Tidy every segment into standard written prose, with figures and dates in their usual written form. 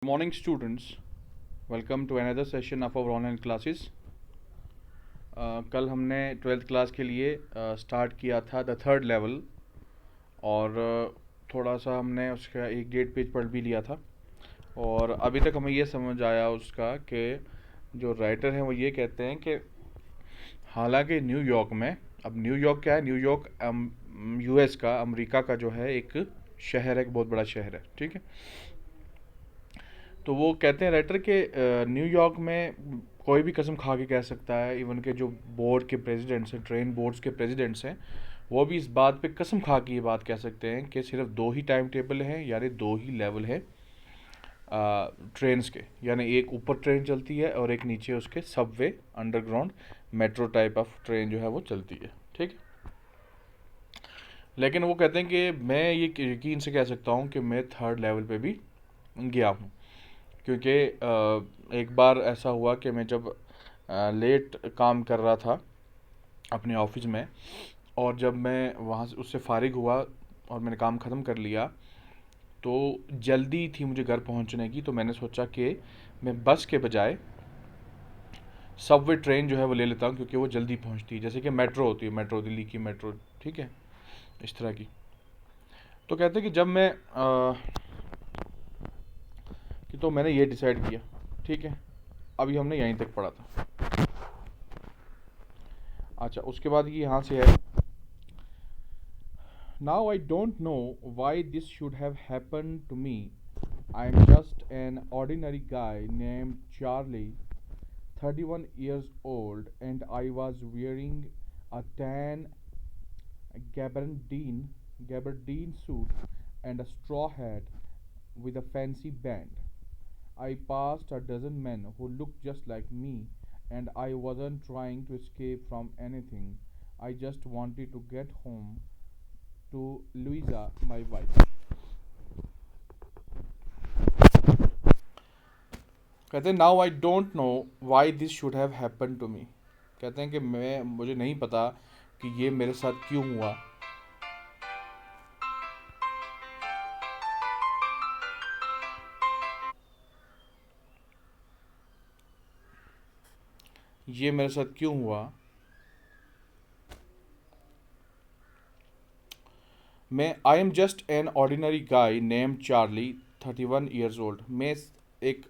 Good morning, students. Welcome to another session of our online classes. कल हमने 12th class के लिए start किया था द थर्ड लेवल और थोड़ा सा हमने उसका एक डेट पेज पढ़ भी लिया था और अभी तक हमें ये समझ आया उसका कि जो राइटर हैं वो ये कहते हैं कि हालांकि न्यूयॉर्क में, अब न्यूयॉर्क क्या है, न्यूयॉर्क यूएस का, अमेरिका का जो है एक शहर है, एक बहुत बड़ा शहर है, ठीक है। तो वो कहते हैं राइटर के न्यूयॉर्क में कोई भी कसम खा के कह सकता है, इवन के जो बोर्ड के प्रेसिडेंट्स हैं, ट्रेन बोर्ड्स के प्रेसिडेंट्स हैं, वो भी इस बात पे कसम खा के ये बात कह सकते हैं कि सिर्फ दो ही टाइम टेबल हैं, यानी दो ही लेवल है ट्रेन्स के, यानी एक ऊपर ट्रेन चलती है और एक नीचे उसके Subway underground metro type of train जो है वो चलती है, ठीक है। लेकिन वो कहते हैं कि मैं ये यकीन से कह सकता हूँ कि मैं थर्ड लेवल पे भी गया हूँ, क्योंकि एक बार ऐसा हुआ कि मैं जब लेट काम कर रहा था अपने ऑफिस में, और जब मैं वहाँ से उससे फारिग हुआ और मैंने काम ख़त्म कर लिया, तो जल्दी थी मुझे घर पहुँचने की, तो मैंने सोचा कि मैं बस के बजाय सबवे ट्रेन जो है वो ले लेता हूँ, क्योंकि वो जल्दी पहुँचती है, जैसे कि मेट्रो होती है, मेट्रो दिल्ली की मेट्रो, ठीक है, इस तरह की। तो कहते हैं कि जब मैं तो मैंने ये डिसाइड किया, ठीक है। अभी हमने यहीं तक पढ़ा था। अच्छा, उसके बाद ये यहाँ से है, Now I don't know why this should have happened to me. I'm just an ordinary guy named Charlie, 31 years old, and I was wearing a tan gabardine, gabardine suit and a straw hat with a fancy band. I passed a dozen men who looked just like me, and I wasn't trying to escape from anything. I just wanted to get home to Louisa, my wife. कहते हैं now I don't know why this should have happen to me. कहते हैं कि मुझे नहीं पता कि ये मेरे साथ क्यों हुआ। ये मेरे साथ क्यों हुआ। मैं I am just an ordinary guy name Charlie, 31 years old. मैं एक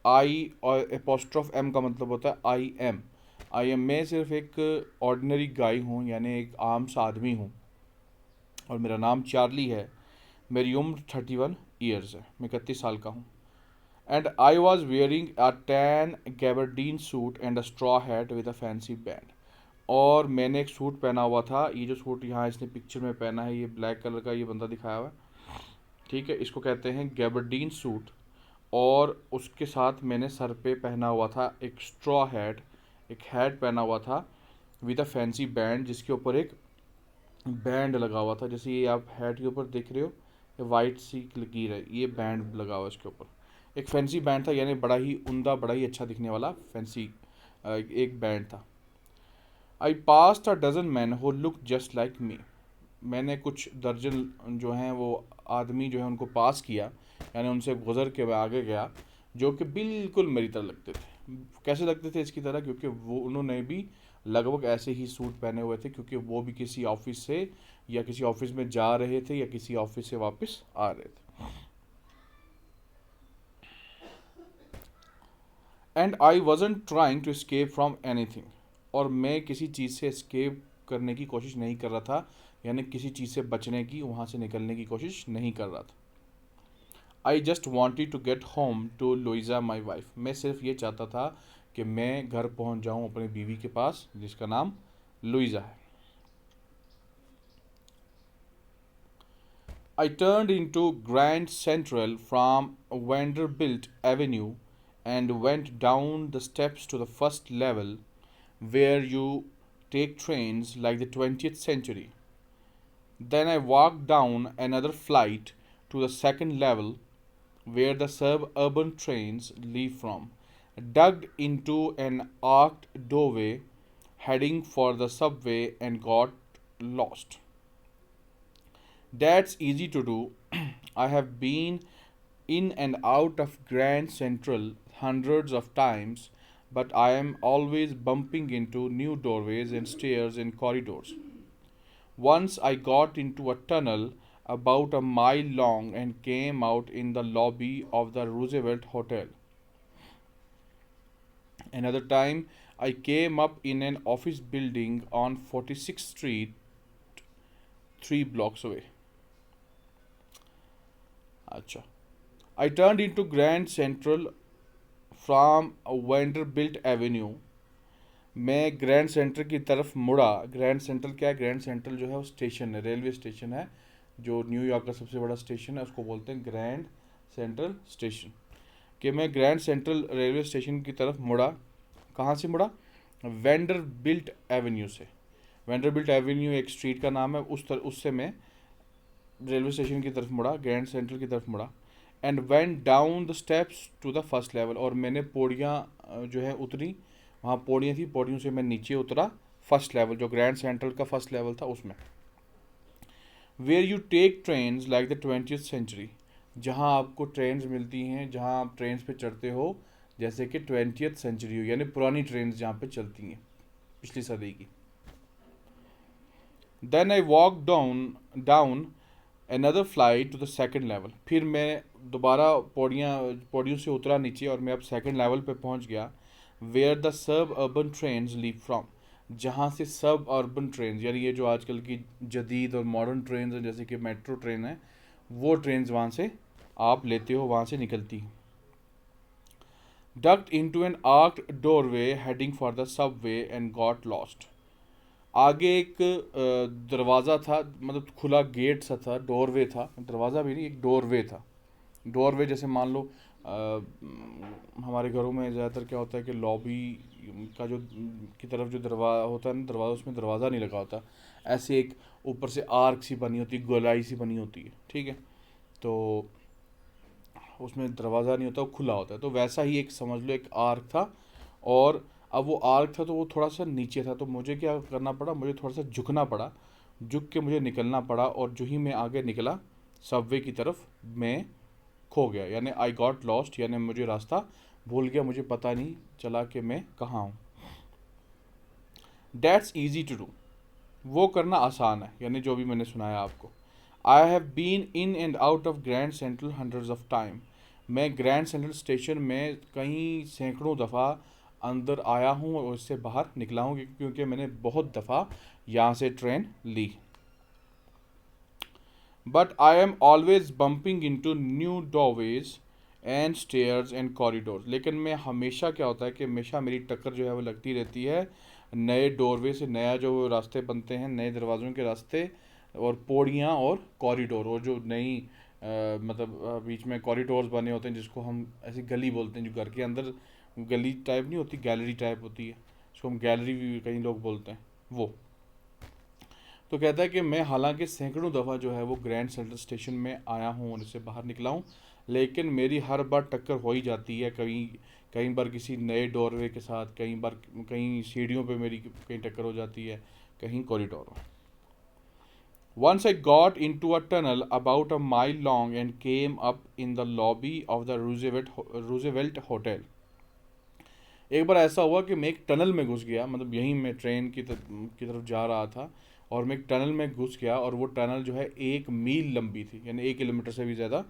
आई और एपोस्ट्रोफ एम का मतलब होता है आई एम मैं सिर्फ एक ऑर्डिनरी गाय हूँ, यानी एक आम सा आदमी हूँ, और मेरा नाम चार्ली है। मेरी उम्र 31 ईयर्स है, मैं 31 साल का हूँ। And I was wearing a tan gabardine suit and a straw hat with a fancy band. और मैंने एक सूट पहना हुआ था, ये जो सूट यहाँ इसने पिक्चर में पहना है, ये ब्लैक कलर का ये बंदा दिखाया हुआ है, ठीक है, इसको कहते हैं गैबरडीन सूट। और उसके साथ मैंने सर पे पहना हुआ था एक स्ट्रॉ हैट, एक हैट पहना हुआ था विद अ फैंसी बैंड, जिसके ऊपर एक बैंड लगा हुआ था, जैसे ये आप हैट के ऊपर देख रहे हो, ये वाइट सी लकीर है, ये बैंड लगा हुआ है इसके ऊपर। एक फैंसी बैंड था, यानी बड़ा ही उमदा, बड़ा ही अच्छा दिखने वाला फैंसी एक बैंड था। I passed a dozen man who look just like me. मैंने कुछ दर्जन जो हैं वो आदमी जो है उनको पास किया, यानी उनसे गुजर के मैं आगे गया, जो कि बिल्कुल मेरी तरह लगते थे। कैसे लगते थे इसकी तरह, क्योंकि वो उन्होंने भी लगभग ऐसे ही सूट पहने हुए थे, क्योंकि वो भी किसी ऑफिस से या किसी ऑफिस में जा रहे थे या किसी ऑफिस से वापस आ रहे थे। And I wasn't trying to escape from anything. और मैं किसी चीज़ से escape करने की कोशिश नहीं कर रहा था, यानी किसी चीज़ से बचने की, वहाँ से निकलने की कोशिश नहीं कर रहा था। I just wanted to get home to Louisa my wife. मैं सिर्फ ये चाहता था कि मैं घर पहुँच जाऊँ अपनी बीवी के पास, जिसका नाम लुइजा है। I turned into Grand Central from Vanderbilt Avenue and went down the steps to the first level, where you take trains like the 20th century. Then I walked down another flight to the second level, where the suburban trains leave from, dug into an arched doorway heading for the subway, and got lost. That's easy to do. I have been in and out of Grand Central hundreds of times, but I am always bumping into new doorways and stairs and corridors. Once I got into a tunnel about a mile long and came out in the lobby of the Roosevelt Hotel. Another time, I came up in an office building on 46th Street, 3 blocks away. Acha. I turned into Grand Central from Vanderbilt Avenue. मैं grand centre की तरफ मुड़ा. Grand central क्या है? Grand central जो है वो station है, रेलवे स्टेशन है, जो न्यूयॉर्क का सबसे बड़ा स्टेशन है, उसको बोलते हैं ग्रैंड सेंट्रल स्टेशन. कि मैं ग्रैंड सेंट्रल रेलवे स्टेशन की तरफ मुड़ा. कहाँ से मुड़ा? वेंडरबिल्ट एवेन्यू से. वेंडरबिल्ट एवेन्यू एक स्ट्रीट का नाम है, उससे मैं रेलवे स्टेशन की तरफ मुड़ा, ग्रैंड सेंट्रल की तरफ मुड़ा. And went down the steps to the first level. और मैंने पौड़ियाँ जो है उतरी. वहाँ पौड़ियाँ थी, पौड़ियों से मैं नीचे उतरा फर्स्ट लेवल, जो ग्रैंड सेंट्रल का फर्स्ट लेवल था उसमें. Where you take trains like the 20th century. जहाँ आपको ट्रेन्स मिलती हैं, जहाँ आप ट्रेन्स पे चढ़ते हो जैसे कि 20th सेंचुरी हो, यानी पुरानी ट्रेन्स जहाँ पे चलती हैं पिछली सदी की. Then I walk down another flight to the second level. फिर मैं दोबारा पौड़ियों से उतरा नीचे और मैं अब सेकंड लेवल पे पहुंच गया. Where the suburban trains leave from. जहाँ से सब अर्बन ट्रेन, यानी ये जो आजकल की जदीद और मॉडर्न ट्रेन हैं जैसे कि मेट्रो ट्रेन है, वो ट्रेन वहाँ से आप लेते हो, वहाँ से निकलती हैं. Ducked into an arched doorway heading for the subway and got lost. आगे एक दरवाज़ा था, मतलब खुला गेट सा था, डोरवे था, दरवाज़ा भी नहीं, एक डोरवे था. डोरवे जैसे मान लो हमारे घरों में ज़्यादातर क्या होता है कि लॉबी का जो की तरफ जो दरवाज़ा होता है ना, दरवाज़ा, उसमें दरवाज़ा नहीं लगा होता, ऐसे एक ऊपर से आर्क सी बनी होती है, गोलाई सी बनी होती है, ठीक है, तो उसमें दरवाज़ा नहीं होता, वो खुला होता है. तो वैसा ही एक समझ लो एक आर्क था. और अब वो आर्क था तो वो थोड़ा सा नीचे था, तो मुझे क्या करना पड़ा, मुझे थोड़ा सा झुकना पड़ा, झुक के मुझे निकलना पड़ा. और जो ही मैं आगे निकला सबवे की तरफ, मैं खो गया, यानी आई गॉट लॉस्ट, यानी मुझे रास्ता भूल गया, मुझे पता नहीं चला कि मैं कहाँ हूँ. That's easy to do. वो करना आसान है, यानी जो भी मैंने सुनाया आपको. I have been in and out of Grand Central hundreds of time. मैं ग्रैंड सेंट्रल स्टेशन में कई सैकड़ों दफ़ा अंदर आया हूँ और उससे बाहर निकला हूँ, क्योंकि मैंने बहुत दफ़ा यहाँ से ट्रेन ली. But I am always bumping into new doorways and stairs and corridor. लेकिन मैं हमेशा क्या होता है कि हमेशा मेरी टक्कर जो है वो लगती रहती है नए डोरवे से, नया जो रास्ते बनते हैं, नए दरवाज़ों के रास्ते और पौड़ियाँ और कॉरिडोर, और जो नई मतलब बीच में कॉरिडोर्स बने होते हैं जिसको हम ऐसी गली बोलते हैं, जो घर के अंदर गली टाइप नहीं होती, गैलरी टाइप होती है, उसको हम गैलरी भी कई लोग बोलते हैं, वो. तो कहता है कि मैं हालांकि सैकड़ों दफ़ा जो है वो ग्रैंड सेंट्रल स्टेशन में आया हूँ और इससे बाहर निकला हूँ, लेकिन मेरी हर बार टक्कर हो ही जाती है. कहीं कई बार किसी नए डोरवे के साथ, कई बार कहीं सीढ़ियों पे मेरी कहीं टक्कर हो जाती है, कहीं कॉरिडोर में. Once I got into a tunnel about a mile long and came up in the lobby of the Roosevelt Hotel. एक बार ऐसा हुआ कि मैं एक टनल में घुस गया, मतलब यहीं मैं ट्रेन की तरफ जा रहा था और मैं एक टनल में घुस गया, और वो टनल जो है 1 मील लंबी थी, यानी 1 किलोमीटर से भी ज़्यादा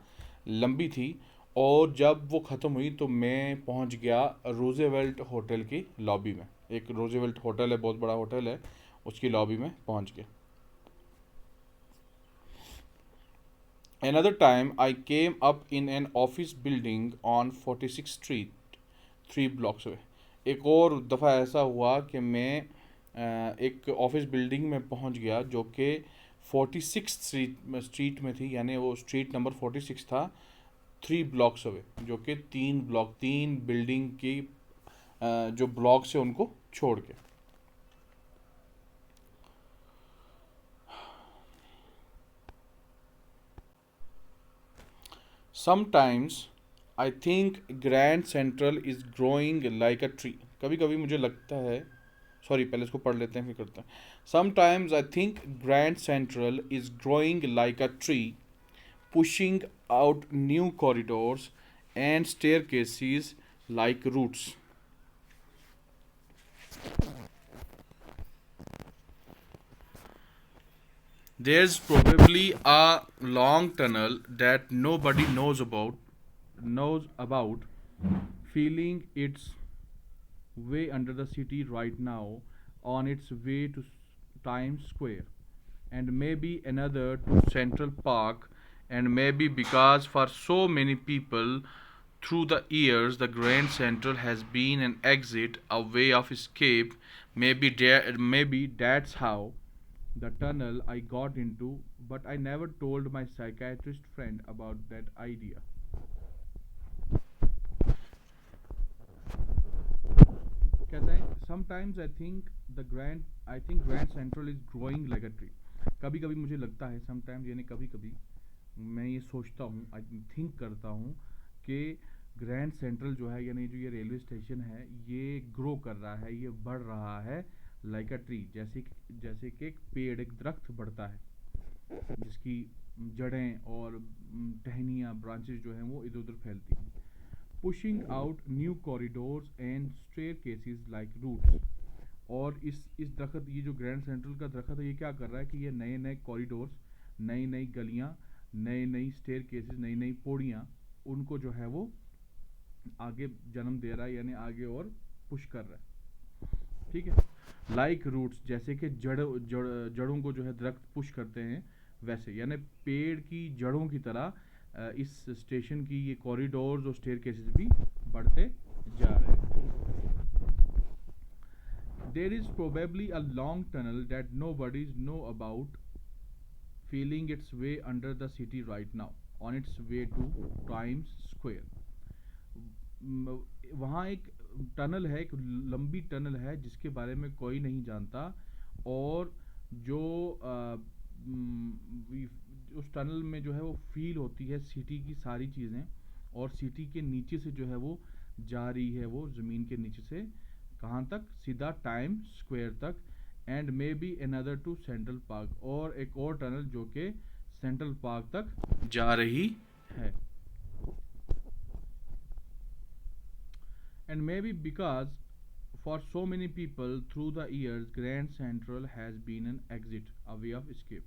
लंबी थी. और जब वो ख़त्म हुई तो मैं पहुंच गया रूजेवेल्ट होटल की लॉबी में. एक रूजेवेल्ट होटल है, बहुत बड़ा होटल है, उसकी लॉबी में पहुंच गया. Another time I came up in an office building on 46th Street, 3 blocks away. एक और दफ़ा ऐसा हुआ कि मैं एक ऑफिस बिल्डिंग में पहुंच गया जो कि 46th स्ट्रीट में थी, यानी वो स्ट्रीट नंबर 46 था, 3 blocks अवे, जो कि 3 बिल्डिंग की जो ब्लॉक्स है उनको छोड़ के. Sometimes I think Grand Central is growing like a tree. कभी कभी मुझे लगता है, सॉरी पहले इसको पढ़ लेते हैं फिर करते हैं. Sometimes I think Grand Central is growing like a tree, pushing out new corridors and staircases like roots. There's probably a long tunnel that nobody knows about, feeling its way under the city right now, on its way to Times Square, and maybe another to Central Park, and maybe because for so many people through the years the Grand Central has been an exit, a way of escape. Maybe that's how the tunnel I got into, but I never told my psychiatrist friend about that idea. कहता है sometimes I think Grand Central is growing like a tree. कभी कभी मुझे लगता है sometimes यानी कभी कभी मैं ये सोचता हूँ, आई थिंक करता हूँ कि ग्रैंड सेंट्रल जो है यानी जो ये रेलवे स्टेशन है ये ग्रो कर रहा है, ये बढ़ रहा है लाइक अ ट्री, जैसे कि एक पेड़, एक दरख्त बढ़ता है जिसकी जड़ें और टहनियाँ, ब्रांचेस जो हैं वो इधर उधर फैलती हैं. Pushing out new corridors and staircases like roots. और इस दरख्त, ये जो ग्रैंड सेंट्रल का दरख्त है, ये क्या कर रहा है कि ये नए नए कॉरिडोर्स, नई नई गलियाँ, नई नई स्टेयर केसेस, नई नई पौड़ियाँ, उनको जो है वो आगे जन्म दे रहा है, यानी आगे और पुश कर रहा है. ठीक है. लाइक रूट्स, जैसे कि जड़ों को जो है दरख्त पुश करते हैं, वैसे यानी पेड़ की जड़ों की तरह इस स्टेशन की ये कॉरिडोर्स और स्टेयर केसेस भी बढ़ते जा रहे हैं. There is probably a long tunnel that nobody's know about, feeling its way under the city right now, on its way to Times Square. वहाँ एक टनल है, एक लंबी टनल है जिसके बारे में कोई नहीं जानता, और जो उस टनल में जो है वो फील होती है सिटी की सारी चीज़ें, और सिटी के नीचे से जो है वो जा रही है, वो ज़मीन के नीचे से कहाँ तक, सीधा टाइम स्क्वायर तक, and maybe another to Central Park, और एक और टनल जो कि सेंट्रल पार्क तक जा रही है. And maybe because for so many people through the years Grand Central has been an exit, a way of escape.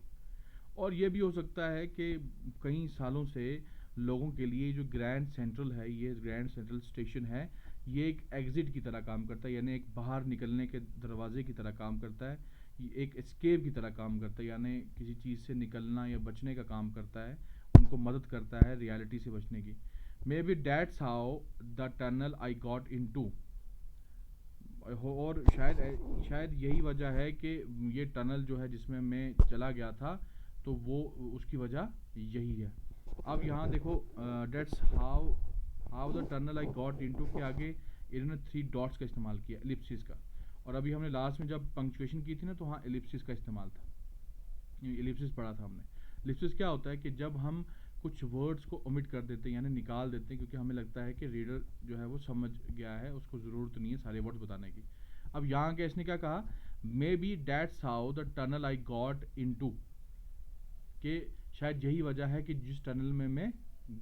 और ये भी हो सकता है कि कई सालों से लोगों के लिए जो ग्रैंड सेंट्रल है, ये ग्रैंड सेंट्रल स्टेशन है, ये एक एग्ज़िट की तरह काम करता है, यानी एक बाहर निकलने के दरवाजे की तरह काम करता है, ये एक एस्केप की तरह काम करता है, यानी किसी चीज़ से निकलना या बचने का काम करता है, उनको मदद करता है रियलिटी से बचने की. Maybe that's how the tunnel I got into. और शायद यही वजह है कि ये टनल जो है जिसमें मैं चला गया था, तो वो उसकी वजह यही है. अब यहाँ देखो, dates how the tunnel I got into के आगे इन्होंने 3 डॉट्स का इस्तेमाल किया, एलिप्सिस का. और अभी हमने लास्ट में जब पंक्चुएशन की थी ना, तो हाँ एलिप्सिस का इस्तेमाल था, एलिप्सिस पढ़ा था हमने. एलिप्सिस क्या होता है कि जब हम कुछ वर्ड्स को ओमिट कर देते हैं, यानी निकाल देते हैं, क्योंकि हमें लगता है कि रीडर जो है वो समझ गया है, उसको ज़रूरत नहीं है सारे वर्ड्स बताने की. अब यहाँ के इसने क्या कहा, maybe that's how the tunnel I got into, कि शायद यही वजह है कि जिस टनल में मैं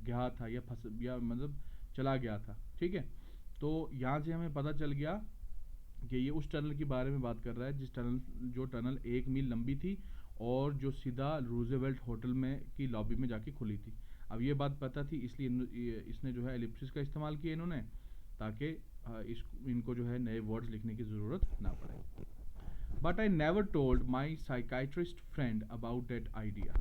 गया था या मतलब चला गया था. ठीक है. तो यहाँ से हमें पता चल गया कि ये उस टनल के बारे में बात कर रहा है जो टनल 1 मील लंबी थी, और जो सीधा रूजवेल्ट होटल में की लॉबी में जाके खुली थी. अब ये बात पता थी, इसलिए इसने जो है एलिप्सिस का इस्तेमाल किया इन्होंने, ताकि इनको जो है नए वर्ड्स लिखने की ज़रूरत ना पड़े. But I never told my psychiatrist friend about that idea.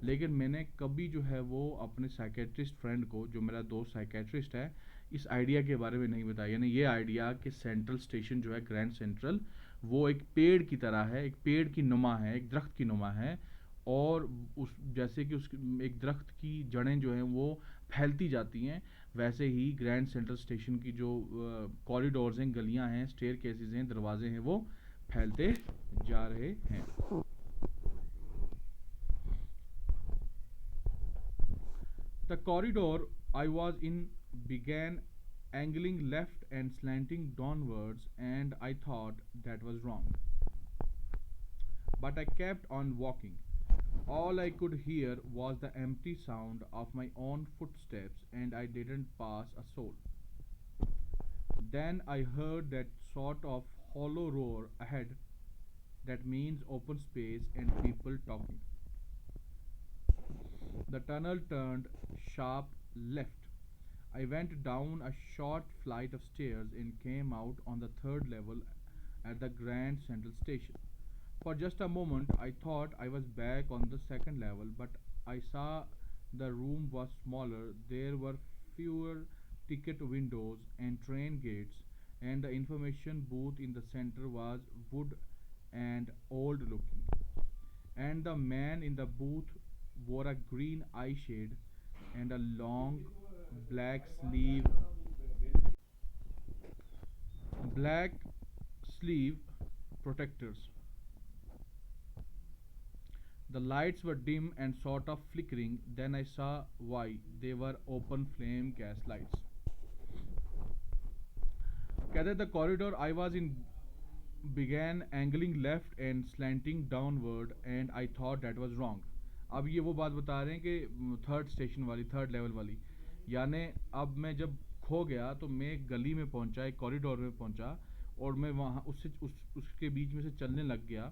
लेकिन मैंने कभी जो है वो अपने साइकेट्रिस्ट फ्रेंड को, जो मेरा दोस्त साइकेट्रिस्ट है, इस आइडिया के बारे में नहीं बताया, यानी ये आइडिया कि सेंट्रल स्टेशन जो है ग्रैंड सेंट्रल, वो एक पेड़ की तरह है, एक पेड़ की नुमा है, एक दरख्त की नुमा है, और उस जैसे कि उस एक दरख्त की जड़ें जो हैं वो फैलती जाती हैं, वैसे ही ग्रैंड सेंट्रल स्टेशन की जो कॉरिडोर्स हैं, गलियां हैं, स्टेयर केसेस हैं, दरवाजे हैं, वो फैलते जा रहे हैं. The corridor I was in began angling left and slanting downwards, and I thought that was wrong. But I kept on walking. All I could hear was the empty sound of my own footsteps, and I didn't pass a soul. Then I heard that sort of hollow roar ahead that means open space and people talking. The tunnel turned sharp left. I went down a short flight of stairs and came out on the third level at the Grand Central Station. For just a moment, I thought I was back on the second level, but I saw the room was smaller. There were fewer ticket windows and train gates, and the information booth in the center was wood and old looking. And the man in the booth wore a green eye shade and a long black sleeve protectors. The lights were dim and sort of flickering. Then I saw why. They were open flame gas lights. कहते the corridor I was in began angling left and slanting downward and I thought that was wrong. अब ये वो बात बता रहे हैं कि third station वाली थर्ड लेवल वाली यानी अब मैं जब खो गया तो मैं एक गली में पहुंचा एक कॉरिडोर में पहुंचा और मैं वहाँ उसके बीच में से चलने लग गया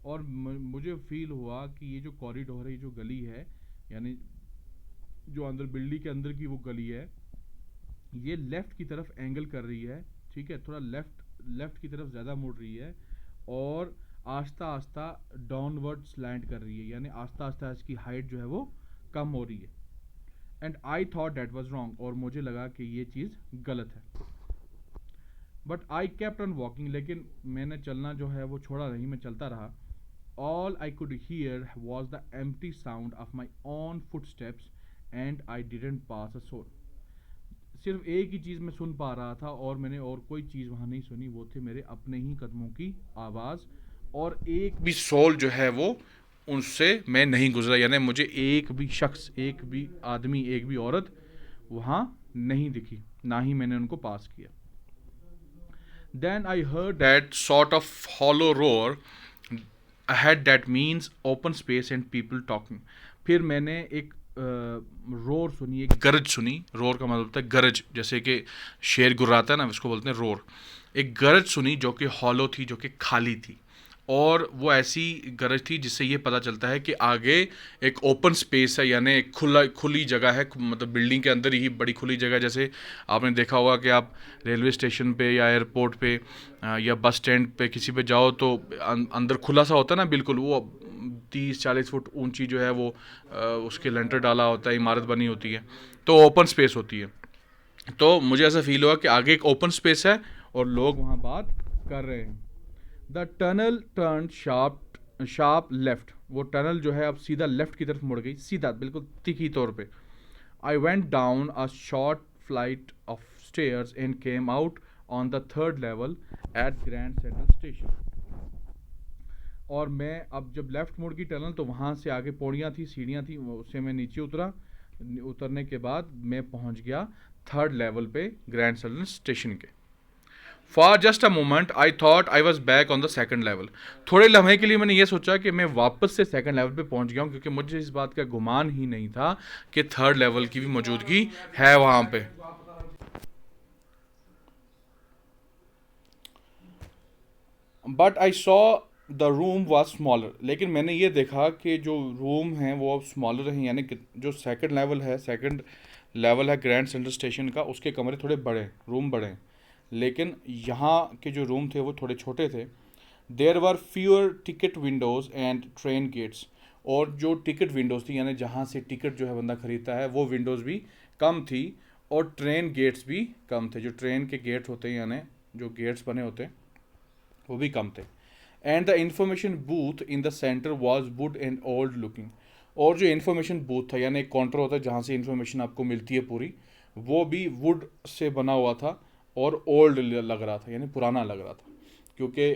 और मुझे फील हुआ कि ये जो कॉरिडोर है ये जो गली है यानी जो अंदर बिल्डिंग के अंदर की वो गली है ये लेफ़्ट की तरफ एंगल कर रही है ठीक है थोड़ा लेफ़्ट की तरफ ज़्यादा मुड़ रही है और आस्ता आस्ता डाउनवर्ड स्लैंट कर रही है यानी आस्ता आस्ता इसकी हाइट जो है वो कम हो रही है and I thought that was wrong और मुझे लगा कि ये चीज़ गलत है but I kept on walking लेकिन मैंने चलना जो है वो छोड़ा नहीं मैं चलता रहा all I could hear was the empty sound of my own footsteps and I didn't pass a soul. सिर्फ एक ही चीज़ मैं सुन पा रहा था और मैंने और कोई चीज़ वहाँ नहीं सुनी वो थे मेरे अपने ही कदमों की आवाज़ और एक भी सोल जो है वो उनसे मैं नहीं गुजरा यानी मुझे एक भी शख्स एक भी आदमी एक भी औरत वहाँ नहीं दिखी ना ही मैंने उनको पास किया Then I heard that sort of hollow roar ahead that means open space and people talking. फिर मैंने एक रोर सुनी एक गरज सुनी रोर का मतलब होता है गरज जैसे कि शेर गुर्राता है ना उसको बोलते हैं रोर एक गरज सुनी जो कि हॉलो थी जो कि खाली थी और वो ऐसी गरज थी जिससे ये पता चलता है कि आगे एक ओपन स्पेस है यानी एक खुली जगह है मतलब बिल्डिंग के अंदर ही बड़ी खुली जगह जैसे आपने देखा होगा कि आप रेलवे स्टेशन पे या एयरपोर्ट पे या बस स्टैंड पे किसी पे जाओ तो अंदर खुला सा होता है ना बिल्कुल वो 30-40 फुट ऊंची जो है वो उसके लेंटर डाला होता है इमारत बनी होती है तो ओपन स्पेस होती है तो मुझे ऐसा फील हुआ कि आगे एक ओपन स्पेस है और लोग वहाँ बात कर रहे हैं the tunnel turn sharp left वो टनल जो है अब सीधा लेफ्ट की तरफ मुड़ गई सीधा बिल्कुल तीखी तौर पे I went down a short flight of stairs and came out on the third level at Grand Central station और मैं अब जब लेफ़्ट मुड़ की टनल तो वहाँ से आगे पौड़ियाँ थी सीढ़ियाँ थी उससे मैं नीचे उतरने के बाद मैं पहुँच गया थर्ड लेवल पे ग्रैंड सेंट्रल स्टेशन के for just a moment I thought I was back on the second level थोड़े लम्हे के लिए मैंने ये सोचा कि मैं वापस से सेकंड लेवल पे पहुंच गया हूँ क्योंकि मुझे इस बात का गुमान ही नहीं था कि थर्ड लेवल की भी मौजूदगी है वहाँ पे but I saw the room was smaller लेकिन मैंने ये देखा कि जो रूम हैं वो अब स्मॉलर हैं यानी कि जो सेकंड लेवल है ग्रैंड सेंट्रल स्टेशन का उसके कमरे थोड़े बड़े रूम बड़े हैं लेकिन यहाँ के जो रूम थे वो थोड़े छोटे थे there were fewer ticket windows and train gates और जो टिकट विंडोज़ थी यानी जहाँ से टिकट जो है बंदा ख़रीदता है वो विंडोज़ भी कम थी और ट्रेन गेट्स भी कम थे जो ट्रेन के गेट्स होते हैं यानी जो गेट्स बने होते हैं वो भी कम थे and the information booth in the centre was would and old looking और जो इन्फॉर्मेशन बूथ था यानी एक काउंटर होता है जहाँ से इन्फॉर्मेशन आपको मिलती है पूरी वो भी वुड से बना हुआ था और ओल्ड लग रहा था यानी पुराना लग रहा था क्योंकि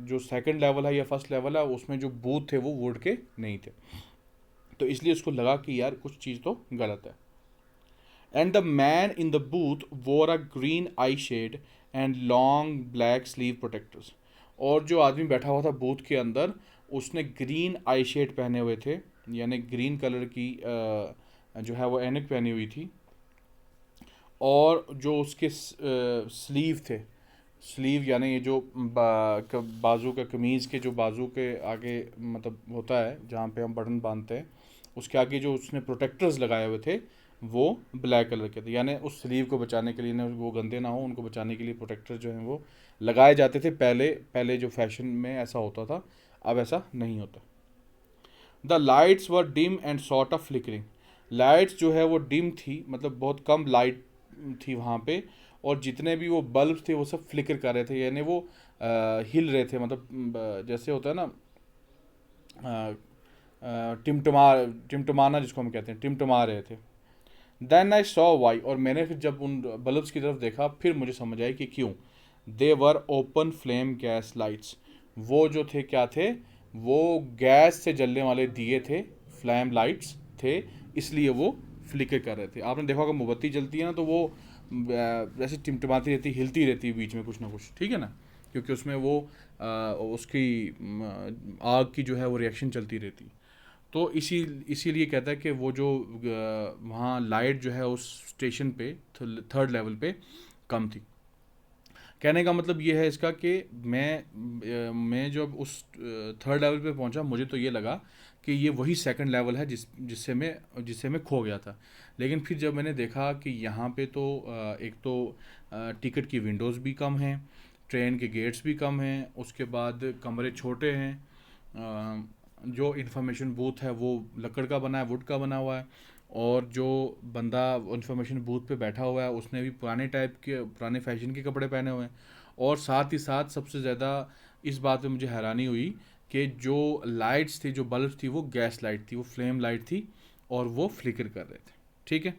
जो सेकंड लेवल है या फर्स्ट लेवल है उसमें जो बूथ थे वो वुड के नहीं थे तो इसलिए उसको लगा कि यार कुछ चीज़ तो गलत है and the man in the booth wore a green eye shade and long black sleeve protectors और जो आदमी बैठा हुआ था बूथ के अंदर उसने ग्रीन आई शेड पहने हुए थे, यानी ग्रीन कलर की जो है वो ऐनक पहनी हुई थी, और जो उसके स्लीव थे, स्लीव यानी ये जो बाजू का कमीज़ के जो बाजू के आगे मतलब होता है जहाँ पे हम बटन बांधते हैं, उसके आगे जो उसने प्रोटेक्टर्स लगाए हुए थे वो ब्लैक कलर के थे, यानी उस स्लीव को बचाने के लिए ना, वो गंदे ना हो उनको बचाने के लिए प्रोटेक्टर जो हैं वो लगाए जाते थे। पहले पहले जो फैशन में ऐसा होता था, अब ऐसा नहीं होता। The lights were dim and sort of flickering. Lights जो है वो डिम थी, मतलब बहुत कम लाइट थी वहाँ पे, और जितने भी वो बल्ब थे वो सब फ्लिकर कर रहे थे, यानी वो हिल रहे थे, मतलब जैसे होता है ना टिमटमा, टिमटमाना जिसको हम कहते हैं, टिमटमा रहे थे। देन आई सॉ वाई, और मैंने फिर जब उन बल्ब्स की तरफ देखा फिर मुझे समझ आई कि क्यों। They were open flame gas lights, वो जो थे क्या थे, वो गैस से जलने वाले दिए थे, फ्लैम लाइट्स थे, इसलिए वो फ्लिकर कर रहे थे। आपने देखा होगा मोमबत्ती जलती है ना तो वो जैसे टिमटिमाती रहती, हिलती रहती है बीच में कुछ ना कुछ, ठीक है ना, क्योंकि उसमें वो उसकी आग की जो है वो रिएक्शन चलती रहती। तो इसीलिए कहता है कि वो जो वहाँ लाइट जो है उस स्टेशन पे थर्ड लेवल पे कम थी। कहने का मतलब ये है इसका कि मैं जब उस थर्ड लेवल पे पहुंचा, मुझे तो ये लगा कि ये वही सेकंड लेवल है जिससे मैं खो गया था। लेकिन फिर जब मैंने देखा कि यहाँ पे तो एक तो टिकट की विंडोज़ भी कम हैं, ट्रेन के गेट्स भी कम हैं, उसके बाद कमरे छोटे हैं, जो इन्फॉर्मेशन बूथ है वो लकड़ का बना है, वुड का बना हुआ है, और जो बंदा इन्फॉर्मेशन बूथ पे बैठा हुआ है उसने भी पुराने टाइप के, पुराने फैशन के कपड़े पहने हुए हैं। और साथ ही साथ सबसे ज़्यादा इस बात पे मुझे हैरानी हुई कि जो लाइट्स थी, जो बल्ब थी, वो गैस लाइट थी, वो फ्लेम लाइट थी, और वो फ्लिकर कर रहे थे। ठीक है,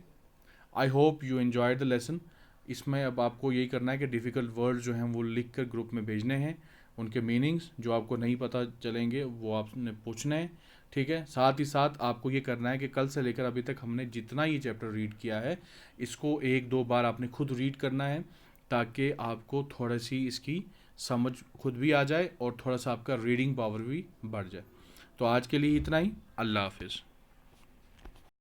I hope you enjoyed the lesson. इसमें अब आपको यही करना है कि डिफ़िकल्ट वर्ड जो हैं वो लिख कर ग्रुप में भेजने हैं, उनके मीनिंग्स जो आपको नहीं पता चलेंगे वो आपने पूछने हैं। ठीक है, साथ ही साथ आपको ये करना है कि कल से लेकर अभी तक हमने जितना ये चैप्टर रीड किया है, इसको एक दो बार आपने खुद रीड करना है, ताकि आपको थोड़ी सी इसकी समझ खुद भी आ जाए और थोड़ा सा आपका रीडिंग पावर भी बढ़ जाए। तो आज के लिए इतना ही। अल्लाह हाफिज़।